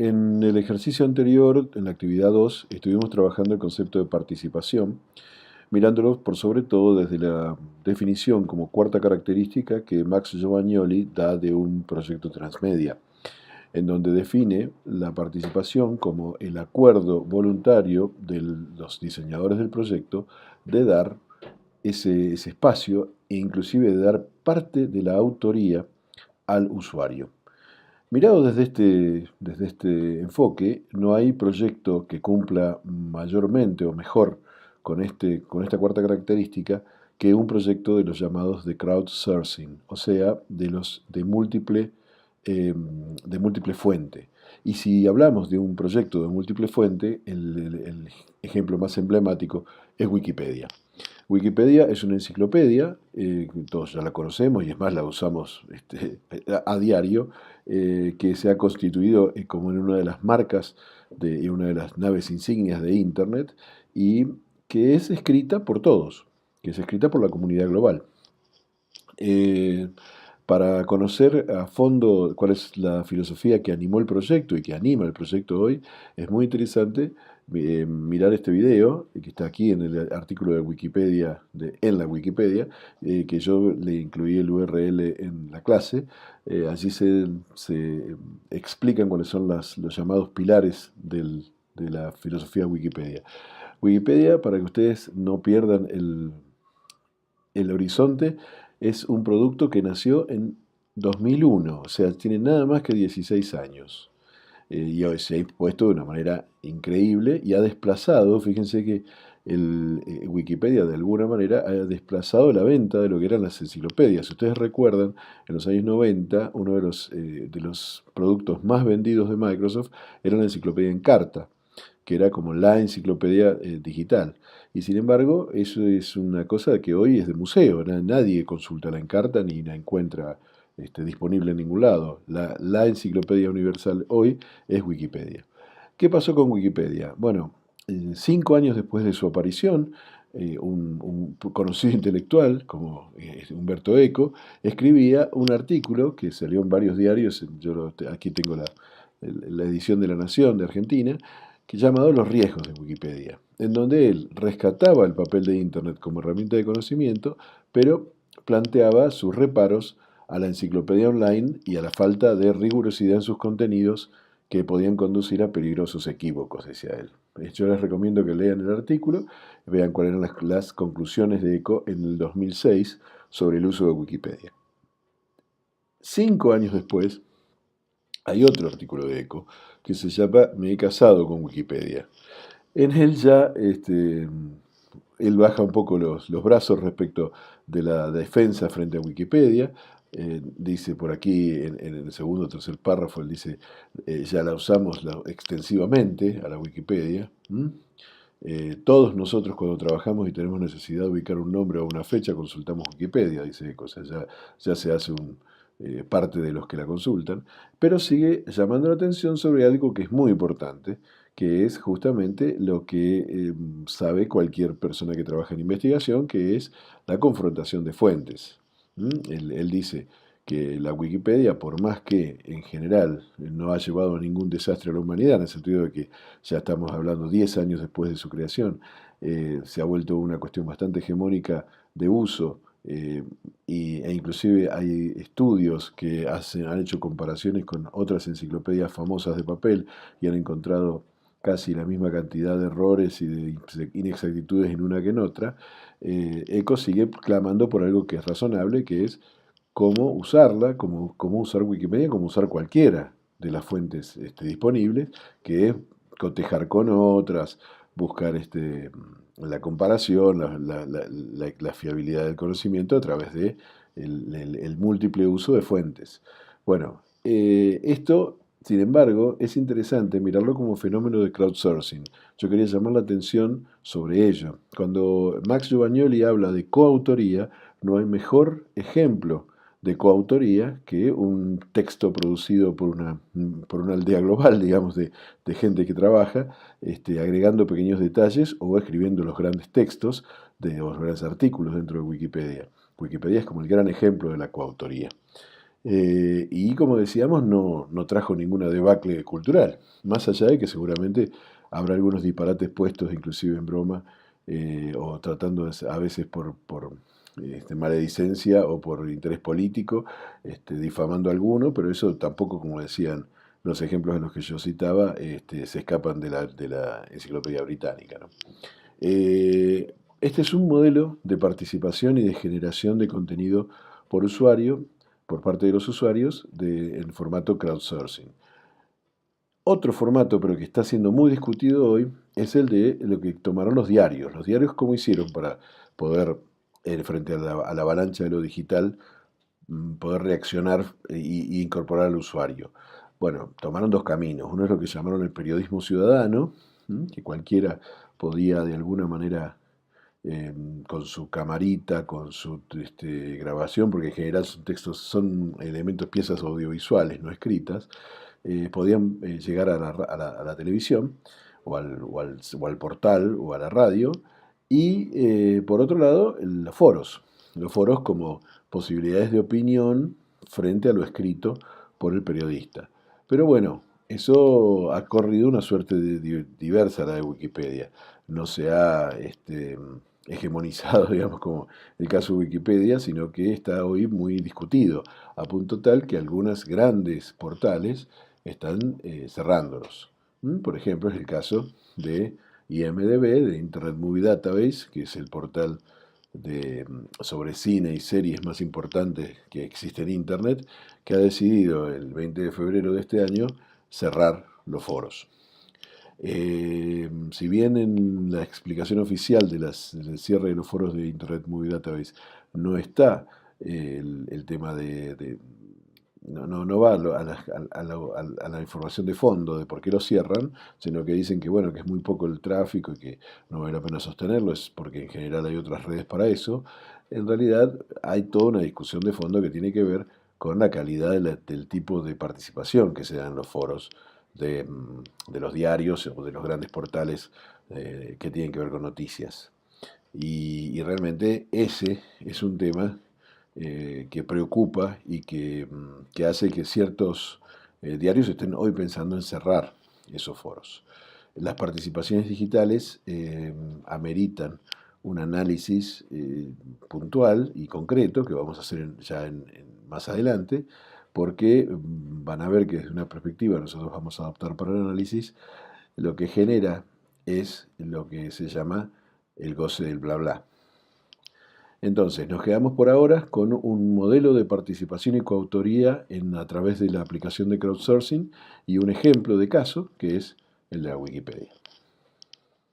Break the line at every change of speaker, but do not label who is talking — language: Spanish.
En el ejercicio anterior, en la actividad 2, estuvimos trabajando el concepto de participación, mirándolo por sobre todo desde la definición como cuarta característica que Max Giovagnoli da de un proyecto transmedia, en donde define la participación como el acuerdo voluntario de los diseñadores del proyecto de dar ese espacio e inclusive de dar parte de la autoría al usuario. Mirado desde este enfoque, no hay proyecto que cumpla mayormente o mejor con esta cuarta característica que un proyecto de los llamados de crowdsourcing, o sea, eh, de múltiple fuente. Y si hablamos de un proyecto de múltiple fuente, el ejemplo más emblemático es Wikipedia. Wikipedia es una enciclopedia, todos ya la conocemos y es más la usamos a diario, que se ha constituido como en una de las marcas de una de las naves insignias de Internet y que es escrita por todos, que es escrita por la comunidad global. Eh, para conocer a fondo cuál es la filosofía que animó el proyecto y que anima el proyecto hoy, es muy interesante mirar este video, que está aquí en el artículo de Wikipedia, en la Wikipedia, que yo le incluí el URL en la clase. Allí se explican cuáles son los llamados pilares de la filosofía Wikipedia. Wikipedia, para que ustedes no pierdan el horizonte, es un producto que nació en 2001, o sea, tiene nada más que 16 años. Y hoy se ha impuesto de una manera increíble y ha desplazado, fíjense que Wikipedia de alguna manera ha desplazado la venta de lo que eran las enciclopedias. Si ustedes recuerdan, en los años 90, uno de los productos más vendidos de Microsoft era la enciclopedia en carta, que era como la enciclopedia digital. Y sin embargo, eso es una cosa que hoy es de museo. Nadie consulta la Encarta ni la encuentra disponible en ningún lado. La enciclopedia universal hoy es Wikipedia. ¿Qué pasó con Wikipedia? Bueno, 5 años después de su aparición, un conocido intelectual como Humberto Eco escribía un artículo que salió en varios diarios. Aquí tengo la edición de La Nación de Argentina, que llamado Los riesgos de Wikipedia, en donde él rescataba el papel de Internet como herramienta de conocimiento, pero planteaba sus reparos a la enciclopedia online y a la falta de rigurosidad en sus contenidos que podían conducir a peligrosos equívocos, decía él. Yo les recomiendo que lean el artículo, vean cuáles eran las conclusiones de Eco en el 2006 sobre el uso de Wikipedia. 5 años después, hay otro artículo de Eco que se llama Me he casado con Wikipedia. En él ya él baja un poco los brazos respecto de la defensa frente a Wikipedia. Dice por aquí en el segundo o tercer párrafo, él dice, ya la usamos extensivamente a la Wikipedia. Todos nosotros cuando trabajamos y tenemos necesidad de ubicar un nombre o una fecha, consultamos Wikipedia, dice Eco. O sea, ya se hace parte de los que la consultan, pero sigue llamando la atención sobre algo que es muy importante, que es justamente lo que sabe cualquier persona que trabaja en investigación, que es la confrontación de fuentes. Él dice que la Wikipedia, por más que en general no ha llevado a ningún desastre a la humanidad, en el sentido de que ya estamos hablando 10 años después de su creación, se ha vuelto una cuestión bastante hegemónica de uso, e inclusive hay estudios que han hecho comparaciones con otras enciclopedias famosas de papel y han encontrado casi la misma cantidad de errores y de inexactitudes en una que en otra. Eco sigue clamando por algo que es razonable, que es cómo usarla, cómo usar Wikipedia, cómo usar cualquiera de las fuentes disponibles, que es cotejar con otras, buscar la comparación, la fiabilidad del conocimiento a través de el múltiple uso de fuentes. Bueno, esto, sin embargo, es interesante mirarlo como fenómeno de crowdsourcing. Yo quería llamar la atención sobre ello. Cuando Max Giovagnoli habla de coautoría, no hay mejor ejemplo de coautoría que un texto producido por una aldea global, digamos, de gente que trabaja, agregando pequeños detalles o escribiendo los grandes textos o los grandes artículos dentro de Wikipedia. Wikipedia es como el gran ejemplo de la coautoría. Y como decíamos, no trajo ninguna debacle cultural, más allá de que seguramente habrá algunos disparates puestos, inclusive en broma, o tratando a veces por maledicencia o por interés político, difamando a alguno, pero eso tampoco, como decían los ejemplos en los que yo citaba, se escapan de la enciclopedia británica, ¿no? Este es un modelo de participación y de generación de contenido por usuario, por parte de los usuarios, en formato crowdsourcing. Otro formato, pero que está siendo muy discutido hoy, es el de lo que tomaron los diarios. Los diarios, ¿cómo hicieron para poder, frente a la avalancha de lo digital, poder reaccionar y incorporar al usuario? Bueno, tomaron dos caminos. Uno es lo que llamaron el periodismo ciudadano, que cualquiera podía de alguna manera, con su camarita, con su grabación, porque en general son textos, son elementos, piezas audiovisuales, no escritas, podían llegar a la televisión o al portal o a la radio. Y por otro lado, los foros como posibilidades de opinión frente a lo escrito por el periodista. Pero bueno, eso ha corrido una suerte diversa la de Wikipedia. No se ha hegemonizado, digamos, como el caso de Wikipedia, sino que está hoy muy discutido, a punto tal que algunos grandes portales están cerrándolos. Por ejemplo, es el caso de IMDb, de Internet Movie Database, que es el portal sobre cine y series más importante que existe en Internet, que ha decidido el 20 de febrero de este año cerrar los foros. Si bien en la explicación oficial del cierre de los foros de Internet Movie Database no está el tema no va a la información de fondo de por qué lo cierran, sino que dicen que bueno, que es muy poco el tráfico y que no vale la pena sostenerlo, es porque en general hay otras redes para eso. En realidad hay toda una discusión de fondo que tiene que ver con la calidad del tipo de participación que se da en los foros de los diarios o de los grandes portales que tienen que ver con noticias. Y realmente ese es un tema que preocupa y que hace que ciertos diarios estén hoy pensando en cerrar esos foros. Las participaciones digitales ameritan un análisis puntual y concreto que vamos a hacer ya más adelante, porque van a ver que desde una perspectiva nosotros vamos a adoptar para el análisis, lo que genera es lo que se llama el goce del bla bla. Entonces, nos quedamos por ahora con un modelo de participación y coautoría a través de la aplicación de crowdsourcing y un ejemplo de caso que es el de la Wikipedia.